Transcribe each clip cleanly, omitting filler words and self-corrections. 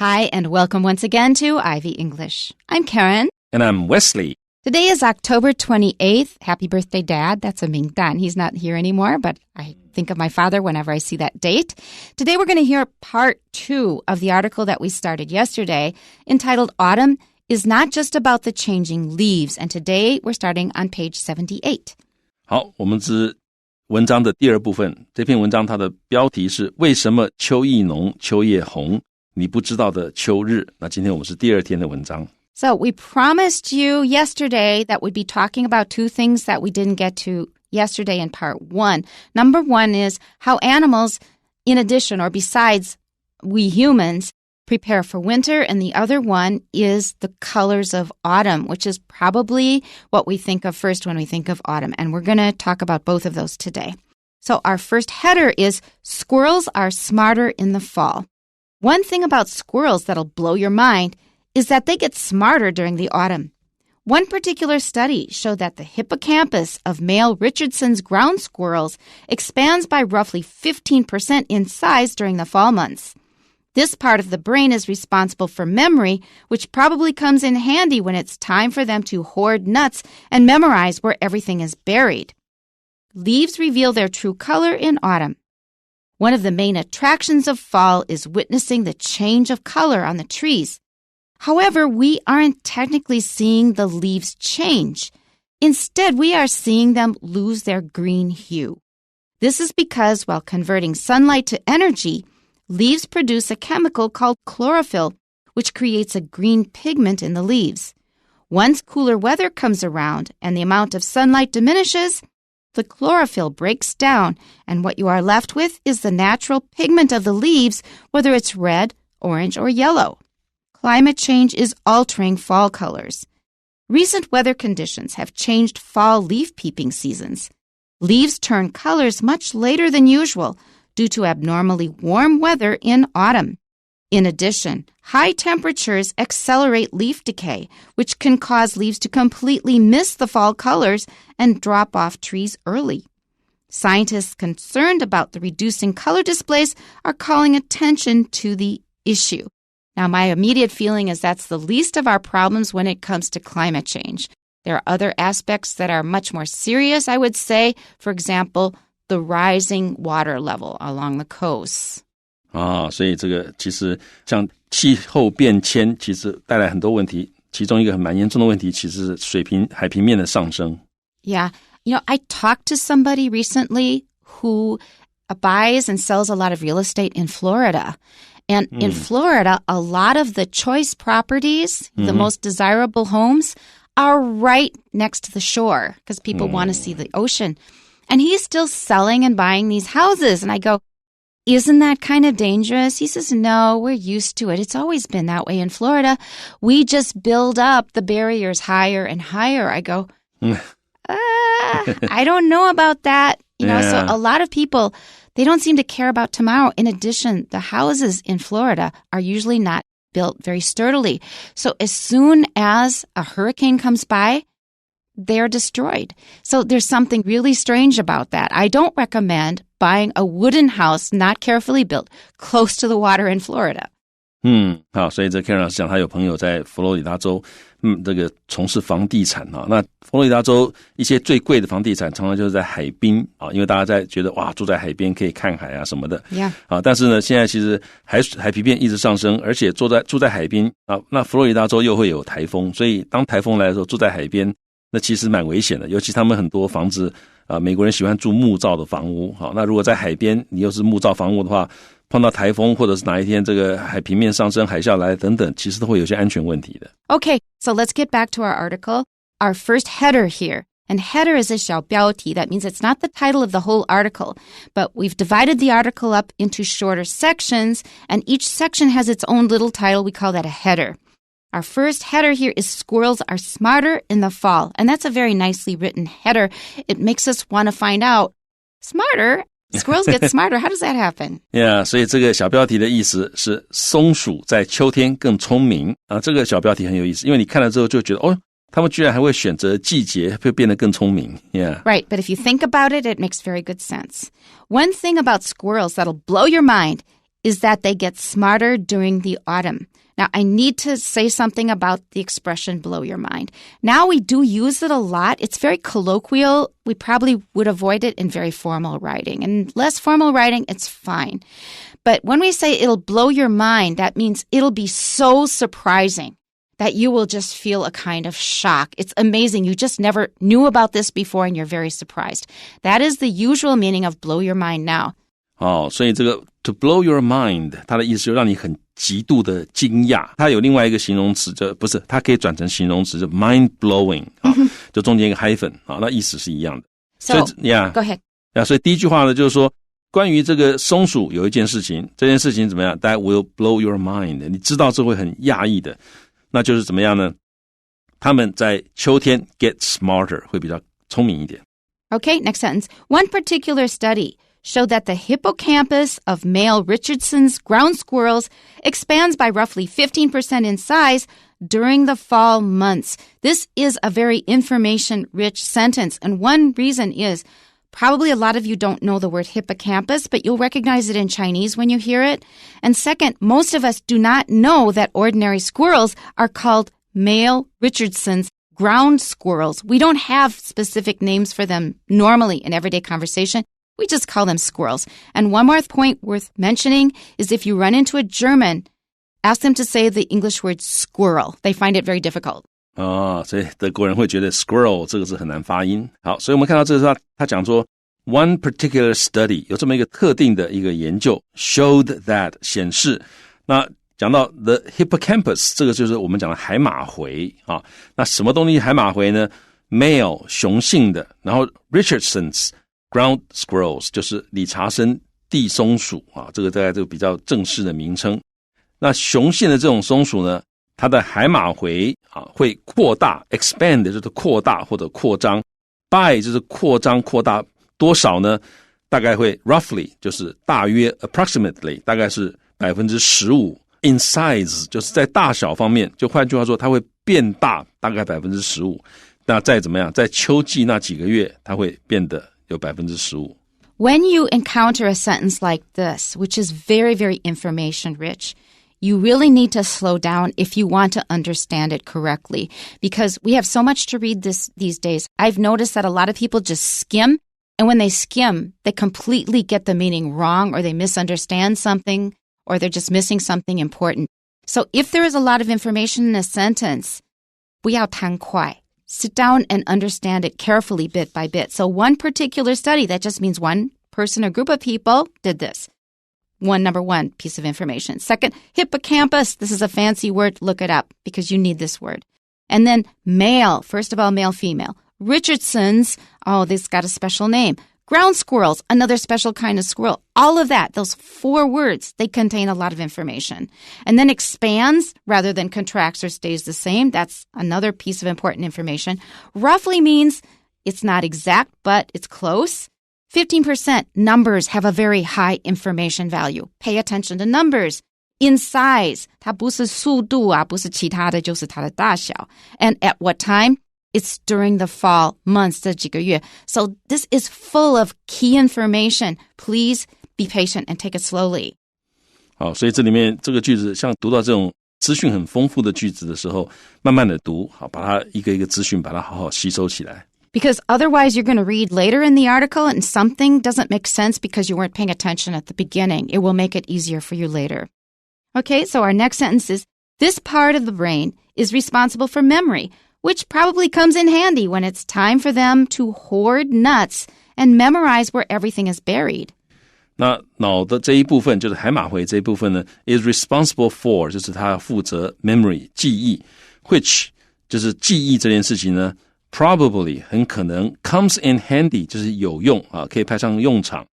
Hi, and welcome once again to Ivy English. I'm Karen. And I'm Wesley. Today is October 28th. Happy birthday, Dad. That's a Mingdan. He's not here anymore, but I think of my father whenever I see that date. Today we're going to hear part 2 of the article that we started yesterday entitled Autumn is not just about the changing leaves. And today we're starting on page 78. 好，我们是文章的第二部分。这篇文章它的标题是为什么秋意浓秋叶红你不知道的秋日。那今天我们是第二天的文章。So we promised you yesterday that we'd be talking about 2 things that we didn't get to yesterday in part 1. Number 1 is how animals, in addition or besides we humans, prepare for winter. And the other one is the colors of autumn, which is probably what we think of first when we think of autumn. And we're going to talk about both of those today. So our first header is squirrels are smarter in the fall. One thing about squirrels that'll blow your mind is that they get smarter during the autumn. One particular study showed that the hippocampus of male Richardson's ground squirrels expands by roughly 15% in size during the fall months. This part of the brain is responsible for memory, which probably comes in handy when it's time for them to hoard nuts and memorize where everything is buried. Leaves reveal their true color in autumn. One of the main attractions of fall is witnessing the change of color on the trees. However, we aren't technically seeing the leaves change. Instead, we are seeing them lose their green hue. This is because while converting sunlight to energy, leaves produce a chemical called chlorophyll, which creates a green pigment in the leaves. Once cooler weather comes around and the amount of sunlight diminishes, the chlorophyll breaks down, and what you are left with is the natural pigment of the leaves, whether it's red, orange, or yellow. Climate change is altering fall colors. Recent weather conditions have changed fall leaf peeping seasons. Leaves turn colors much later than usual due to abnormally warm weather in autumn. In addition, high temperatures accelerate leaf decay, which can cause leaves to completely miss the fall colors and drop off trees early. Scientists concerned about the reducing color displays are calling attention to the issue. Now, my immediate feeling is that's the least of our problems when it comes to climate change. There are other aspects that are much more serious, I would say. For example, the rising water level along the coasts. 所以这个其实像气候变迁其实带来很多问题，其中一个蛮严重的问题其实是海平面的上升。Yeah. You know, I talked to somebody recently who buys and sells a lot of real estate in Florida. And in Florida, a lot of the choice properties, the most desirable homes, are right next to the shore because people want to see the ocean. And he's still selling and buying these houses. And I go, isn't that kind of dangerous? He says, no, we're used to it. It's always been that way in Florida. We just build up the barriers higher and higher. I go, I don't know about that. You know, so a lot of people, they don't seem to care about tomorrow. In addition, the houses in Florida are usually not built very sturdily. So as soon as a hurricane comes by, they're destroyed. So there's something really strange about that. I don't recommend buying a wooden house not carefully built close to the water in Florida. 好，所以这 Karen 老师讲他有朋友在佛罗里达州这个从事房地产啊。那佛罗里达州一些最贵的房地产常常就是在海滨啊，因为大家在觉得哇住在海边可以看海啊什么的。Yeah. 但是呢现在其实海平面一直上升，而且住在海边啊，那佛罗里达州又会有台风，所以当台风来的时候住在海边那其实蛮危险的，尤其他们很多房子美国人喜欢住木造的房屋。好，那如果在海边你又是木造房屋的话，碰到台风或者是哪一天这个海平面上升海啸来等等，其实都会有些安全问题的。 Okay, so let's get back to our article. Our first header here. And header is a 小标题. That means it's not the title of the whole article. But we've divided the article up into shorter sections, and each section has its own little title. We call that a header. Our first header here is Squirrels are smarter in the fall. And that's a very nicely written header. It makes us want to find out, smarter? Squirrels get smarter. How does that happen? Yeah, 所以这个小标题的意思是松鼠在秋天更聪明啊。这个小标题很有意思，因为你看了之后就觉得哦，他们居然还会选择季节，会变得更聪明。Yeah. Right, but if you think about it, it makes very good sense. One thing about squirrels that'll blow your mind is that they get smarter during the autumn. Now, I need to say something about the expression blow your mind. Now we do use it a lot. It's very colloquial. We probably would avoid it in very formal writing. And less formal writing, it's fine. But when we say it'll blow your mind, that means it'll be so surprising that you will just feel a kind of shock. It's amazing. You just never knew about this before and you're very surprised. That is the usual meaning of blow your mind now. 所以这个 to blow your mind 它的意思就让你很极度的惊讶。它有另外一个形容词，不是，它可以转成形容词，就 mind blowing 就中间一个 hyphen 那意思是一样的。So, go ahead. 所以第一句话呢就是说关于这个松鼠有一件事情，这件事情怎么样 That will blow your mind 你知道这会很讶异的，那就是怎么样呢？他们在秋天 get smarter 会比较聪明一点。 Okay, next sentence. One particular study showed that the hippocampus of male Richardson's ground squirrels expands by roughly 15% in size during the fall months. This is a very information-rich sentence, and one reason is probably a lot of you don't know the word hippocampus, but you'll recognize it in Chinese when you hear it. And second, most of us do not know that ordinary squirrels are called male Richardson's ground squirrels. We don't have specific names for them normally in everyday conversation. We just call them squirrels. And one more point worth mentioning is if you run into a German, ask them to say the English word squirrel. They find it very difficult. 所以德国人会觉得 squirrel 这个字很难发音。好，所以我们看到这是他讲说 one particular study 有这么一个特定的一个研究 showed that 显示，那讲到 the hippocampus 这个就是我们讲的海马回那什么东西海马回呢？ male 雄性的，然后 Richardson's ground squirrels 就是理查森地松鼠这个大概这个比较正式的名称。那雄性的这种松鼠呢，它的海马回会扩大 expand 就是扩大或者扩张， by 就是扩张扩大多少呢？大概会 roughly 就是大约 approximately 大概是 15% in size 就是在大小方面，就换句话说它会变大大概 15%。 那再怎么样在秋季那几个月它会变得有 15%。 When you encounter a sentence like this, which is very, very information rich, you really need to slow down if you want to understand it correctly, because we have so much to read these days. I've noticed that a lot of people just skim, and when they skim, they completely get the meaning wrong, or they misunderstand something, or they're just missing something important. So if there is a lot of information in a sentence, 不要贪快. Sit down and understand it carefully bit by bit. So one particular study, that just means one person or group of people did this. Number one piece of information. Second, hippocampus. This is a fancy word. Look it up because you need this word. And then male. First of all, male, female. Richardson's. Oh, this got a special name. Ground squirrels. Another special kind of squirrel. All of that, those 4 words, they contain a lot of information. And then expands rather than contracts or stays the same. That's another piece of important information. Roughly means it's not exact, but it's close. 15% numbers have a very high information value. Pay attention to numbers. In size, 它不是速度不是其他的，就是它的大小。And at what time? It's during the fall months, 这几个月. So this is full of key information. Please be patient and take it slowly. 好，所以这里面这个句子，像读到这种资讯很丰富的句子的时候，慢慢的读，好，把它一个一个资讯把它好好吸收起来。Because otherwise you're going to read later in the article and something doesn't make sense because you weren't paying attention at the beginning. It will make it easier for you later. Okay, so our next sentence is, this part of the brain is responsible for memory, which probably comes in handy when it's time for them to hoard nuts and memorize where everything is buried. 那脑的这一部分就是海马回这一部分呢 is responsible for 就是它负责 memory 记忆 which 就是记忆这件事情呢 probably 很可能 comes in handy 就是有用可以派上用场。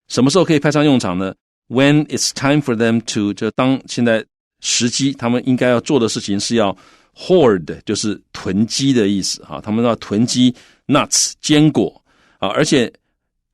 什么时候可以派上用场呢？ When it's time for them to 就当现在时机他们应该要做的事情是要 hoard 就是囤积的意思他们要囤积 nuts 坚果而且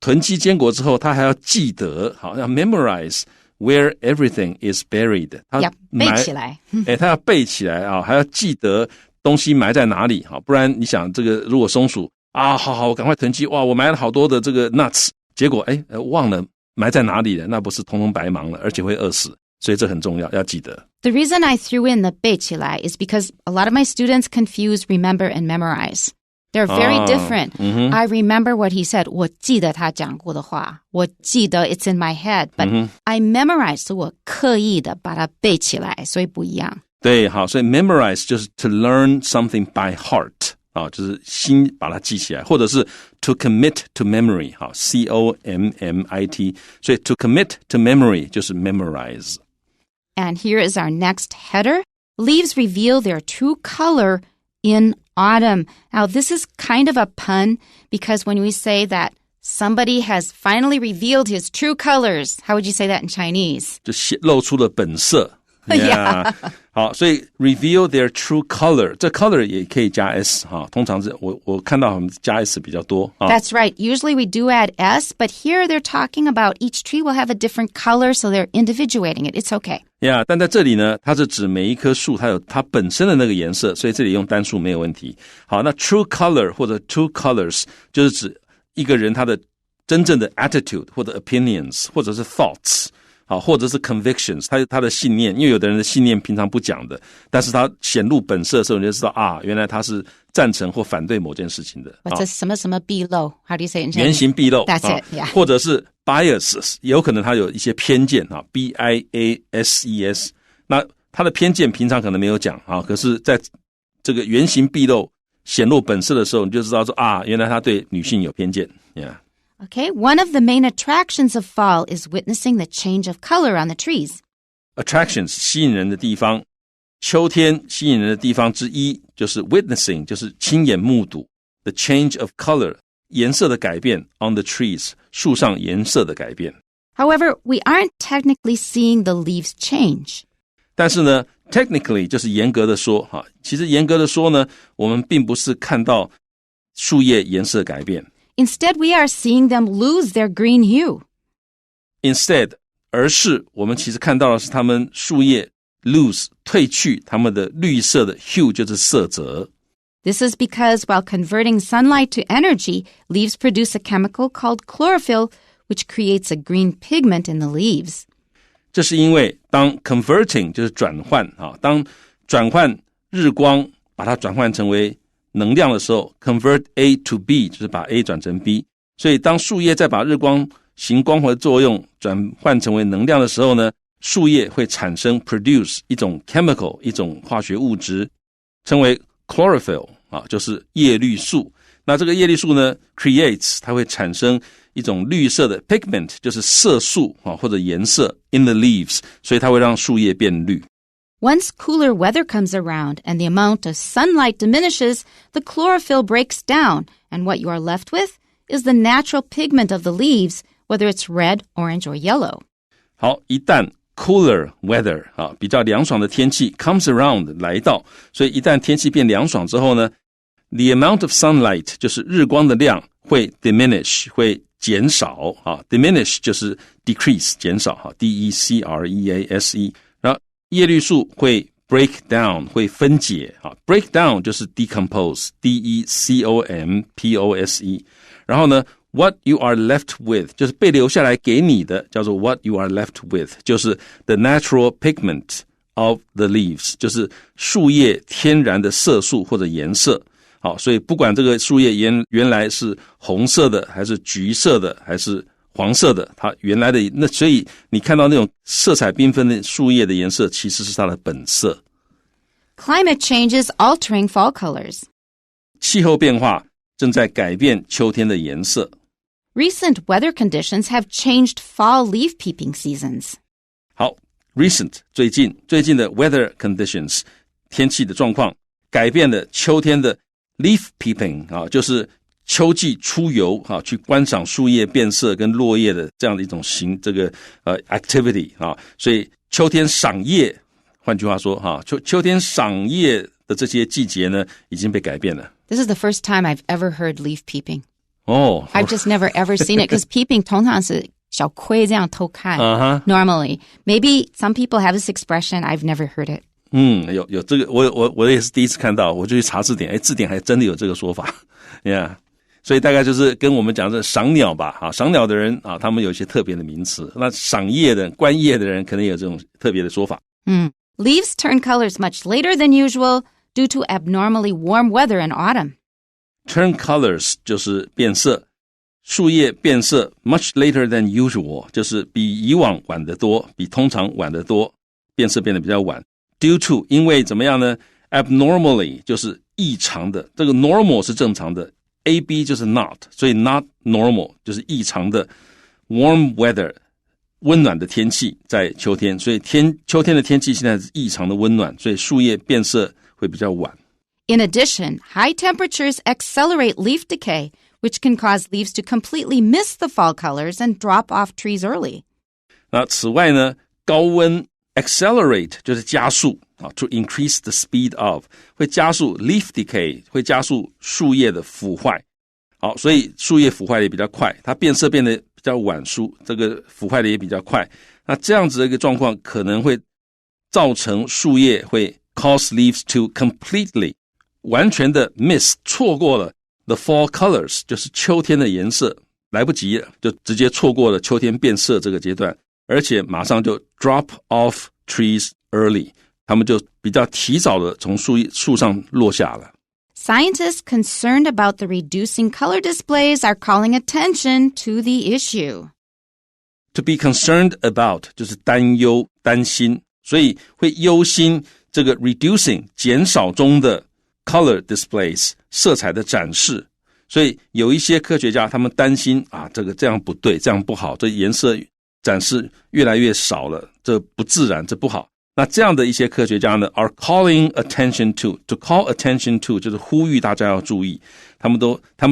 囤积坚果之后他还要记得要 memorize where everything is buried 他背起来他要背起来还要记得东西埋在哪里不然你想这个如果松鼠好我赶快囤积哇我埋了好多的这个 nuts 结果忘了埋在哪里了，那不是通通白忙了，而且会饿死。所以这很重要，要记得。The reason I threw in the 背起来 is because a lot of my students confuse remember and memorize. They're very different. I remember what he said. 我记得他讲过的话。我记得 it's in my head. But I memorize, 所以我刻意的把它背起来，所以不一样。对，好，所以 memorize 就是 to learn something by heart， 就是心把它记起来，或者是 to commit to memory， 好 ，C-O-M-M-I-T， 所以 to commit to memory 就是 memorize。And here is our next header. Leaves reveal their true color in autumn. Now, this is kind of a pun because when we say that somebody has finally revealed his true colors, how would you say that in Chinese? 就露出了本色。Yeah. 好，所以 reveal their true color， 这 color 也可以加 s 哈，通常是我看到我们加 s 比较多。That's right. Usually we do add s, but here they're talking about each tree will have a different color, so they're individuating it. It's okay. Yeah, 但在这里呢，它是指每一棵树它有它本身的那个颜色，所以这里用单数没有问题。好，那 true color 或者 true colors 就是指一个人他的真正的 attitude 或者 opinions 或者是 thoughts。好，或者是 convictions， 他的信念，因为有的人的信念平常不讲的，但是他显露本色的时候，你就知道啊，原来他是赞成或反对某件事情的。What's a 什么什么毕露 ？How do you say it in Chinese? 原形毕露 That's it, yeah. 或者是 biases， 有可能他有一些偏见啊 ，B-I-A-S-E-S。那他的偏见平常可能没有讲啊，可是在这个原形毕露、显露本色的时候，你就知道说啊，原来他对女性有偏见 ，Yeah。Okay, one of the main attractions of fall is witnessing the change of color on the trees. Attractions 吸引人的地方，秋天吸引人的地方之一就是 witnessing， 就是亲眼目睹 the change of color 颜色的改变 on the trees 树上颜色的改变。However, we aren't technically seeing the leaves change. 但是呢 technically 就是严格的说哈，其实严格的说呢，我们并不是看到树叶颜色改变。Instead, we are seeing them lose their green hue. Instead, 而是我们其实看到的是他们树叶 lose 褪去他们的绿色的 hue 就是色泽。This is because while converting sunlight to energy, leaves produce a chemical called chlorophyll, which creates a green pigment in the leaves. 这是因为当 converting 就是转换啊，当转换日光把它转换成为能量的时候 convert A to B 就是把 A 转成 B， 所以当树叶再把日光行光合作用转换成为能量的时候呢，树叶会产生 produce 一种 chemical 一种化学物质称为 chlorophyll 啊，就是叶绿素。那这个叶绿素呢 creates 它会产生一种绿色的 pigment 就是色素啊或者颜色 in the leaves， 所以它会让树叶变绿。Once cooler weather comes around and the amount of sunlight diminishes, the chlorophyll breaks down, and what you are left with is the natural pigment of the leaves, whether it's red, orange, or yellow. 好，一旦 cooler weather 啊，比较凉爽的天气 comes around 来到，所以一旦天气变凉爽之后呢 the amount of sunlight 就是日光的量会 diminish 会减少啊 diminish 就是 decrease 减少哈 D-E-C-R-E-A-S-E， 然后叶绿素会 break down 会分解啊 break down 就是 decompose D-E-C-O-M-P-O-S-E， 然后呢What you are left with 就是被留下来给你的叫做 what you are left with 就是 the natural pigment of the leaves 就是树叶天然的色素或者颜色。好，所以不管这个树叶原来是红色的还是橘色的还是黄色的，它原来的那所以你看到那种色彩缤纷的树叶的颜色其实是它的本色。Climate change is altering fall colors. 气候变化正在改变秋天的颜色。Recent weather conditions have changed fall leaf peeping seasons. 好 recent 最近的 weather conditions 天气的状况改变了秋天的 leaf peeping 啊，就是秋季出游啊，去观赏树叶变色跟落叶的这样的一种activity 啊，所以秋天赏叶，换句话说哈，秋天赏叶的这些季节呢，已经被改变了。This is the first time I've ever heard leaf peeping. Oh, I've just never ever seen it because peeping 通常是小窥这样偷看。Normally, maybe some people have this expression. I've never heard it. 有这个，我也是第一次看到，我就去查字典，字典还真的有这个说法。Yeah. 所以大概就是跟我们讲的赏鸟吧，赏鸟的人他们有一些特别的名词，那赏叶的观叶的人可能有这种特别的说法。Leaves turn colors much later than usual due to abnormally warm weather in autumn. Turn colors 就是变色，树叶变色 much later than usual 就是比以往晚得多，比通常晚得多，变色变得比较晚。Due to 因为怎么样呢？ Abnormally 就是异常的，这个 normal 是正常的， AB 就是 not， 所以 not normal 就是异常的。 Warm weather 温暖的天气在秋天，所以秋天的天气现在是异常的温暖，所以树叶变色会比较晚。In addition, high temperatures accelerate leaf decay, which can cause leaves to completely miss the fall colors and drop off trees early. 那此外呢，高温 accelerate 就是加速to increase the speed of 会加速 leaf decay 会加速树叶的腐坏。好，所以树叶腐坏的也比较快，它变色变得比较晚，这个腐坏的也比较快。那这样子的一个状况可能会造成树叶会 cause leaves to completely 完全的 miss 错过了 the fall colors 就是秋天的颜色，来不及了，就直接错过了秋天变色这个阶段，而且马上就 drop off trees early 他们就比较提早的从树上落下了。Scientists concerned about the reducing color displays are calling attention to the issue. To be concerned about 就是担忧担心，所以会忧心这个 reducing 减少中的 color displays 色彩的展示，所以有一些科学家他们担心这样不对，这样不好，这颜色展示越来越少了，这不自然，这不好。那这样的一些科学家呢 are calling attention to call attention to 就是呼吁大家要注意，他们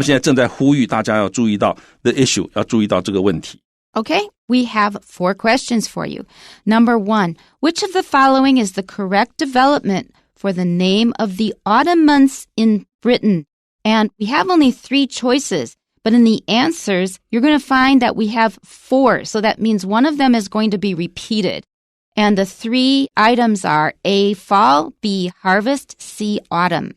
现在正在呼吁大家要注意到 the issue 要注意到这个问题。Okay, we have 4 questions for you. Number 1, which of the following is the correct development for the name of the autumn months in Britain? And we have only 3 choices, but in the answers, you're going to find that we have 4. So that means one of them is going to be repeated. And the 3 items are A, fall, B, harvest, C, autumn.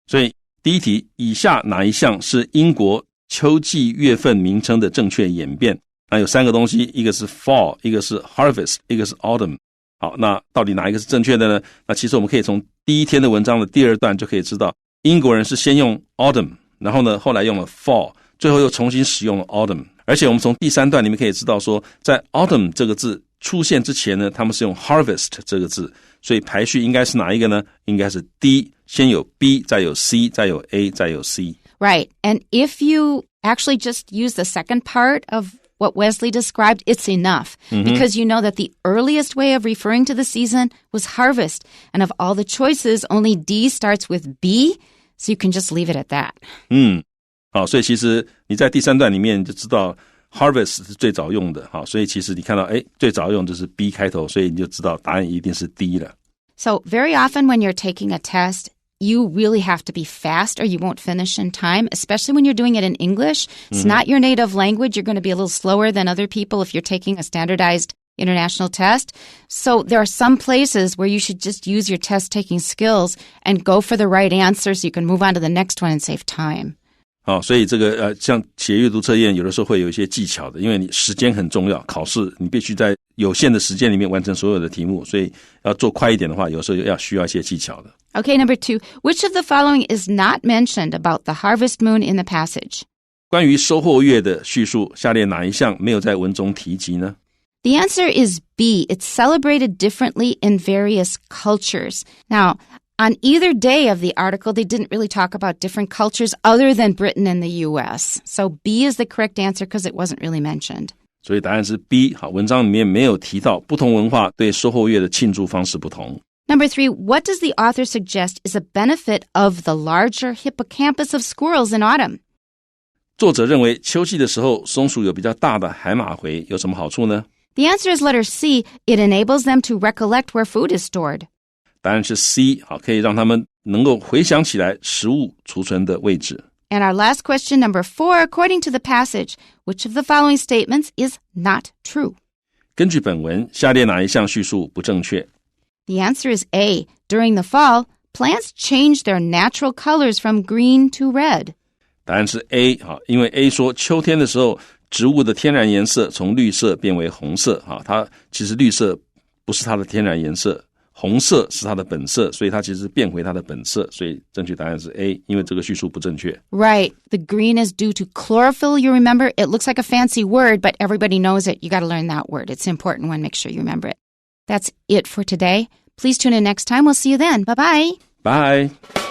所以第一题，以下哪一项是英国秋季月份名称的正确演变？那有3个东西，一个是 fall， 一个是 harvest， 一个是 autumn。好，那到底哪一个是正确的呢？那其实我们可以从第一天的文章的第2段就可以知道，英国人是先用 autumn， 然后呢后来用了 fall， 最后又重新使用了 autumn。而且我们从第3段里面可以知道说，在 autumn 这个字出现之前呢，他们是用 harvest 这个字，所以排序应该是哪一个呢？应该是 D， 先有 B， 再有 C， 再有 A， 再有 C。 Right, and if you actually just use the second part of what Wesley described, it's enough, because you know that the earliest way of referring to the season was harvest, and of all the choices, only D starts with B, so you can just leave it at that. 好，所以其实你在第3段里面就知道harvest 是最早用的，好，所以其实你看到最早用就是 B 开头，所以你就知道答案一定是 D 了。So very often when you're taking a test, you really have to be fast or you won't finish in time, especially when you're doing it in English. It's not your native language. You're going to be a little slower than other people if you're taking a standardized international test. So there are some places where you should just use your test-taking skills and go for the right answer so you can move on to the next one and save time. 好，所以这个像写阅读测验有的时候会有一些技巧的，因为你时间很重要，考试你必须在有限的时间里面完成所有的题目，所以要做快一点的话，有时候需要一些技巧的。Okay, number 2. Which of the following is not mentioned about the harvest moon in the passage? 关于收获月的叙述，下列哪一项没有在文中提及呢？ The answer is B. It's celebrated differently in various cultures. Now, on either day of the article, they didn't really talk about different cultures other than Britain and the U.S. So B is the correct answer because it wasn't really mentioned. 所以答案是 B。 好，文章里面没有提到不同文化对收获月的庆祝方式不同。Number 3, what does the author suggest is a benefit of the larger hippocampus of squirrels in autumn? 作者认为秋季的时候松鼠有比较大的海马回，有什么好处呢？ The answer is letter C. It enables them to recollect where food is stored. 答案是 C， 好，可以让他们能够回想起来食物储存的位置。And our last question, number 4, according to the passage, which of the following statements is not true? 根据本文，下列哪一项叙述不正确？ The answer is A. During the fall, plants change their natural colors from green to red. 答案是 A 因为 A 说秋天的时候植物的天然颜色从绿色变为红色它其实绿色不是它的天然颜色，红色是它的本色，所以它其实变回它的本色，所以正确答案是 A 因为这个叙述不正确。 Right. The green is due to chlorophyll. You remember, it looks like a fancy word, but everybody knows it. You got to learn that word. It's an important one. Make sure you remember it. That's it for today. Please tune in next time. We'll see you then. Bye-bye. Bye.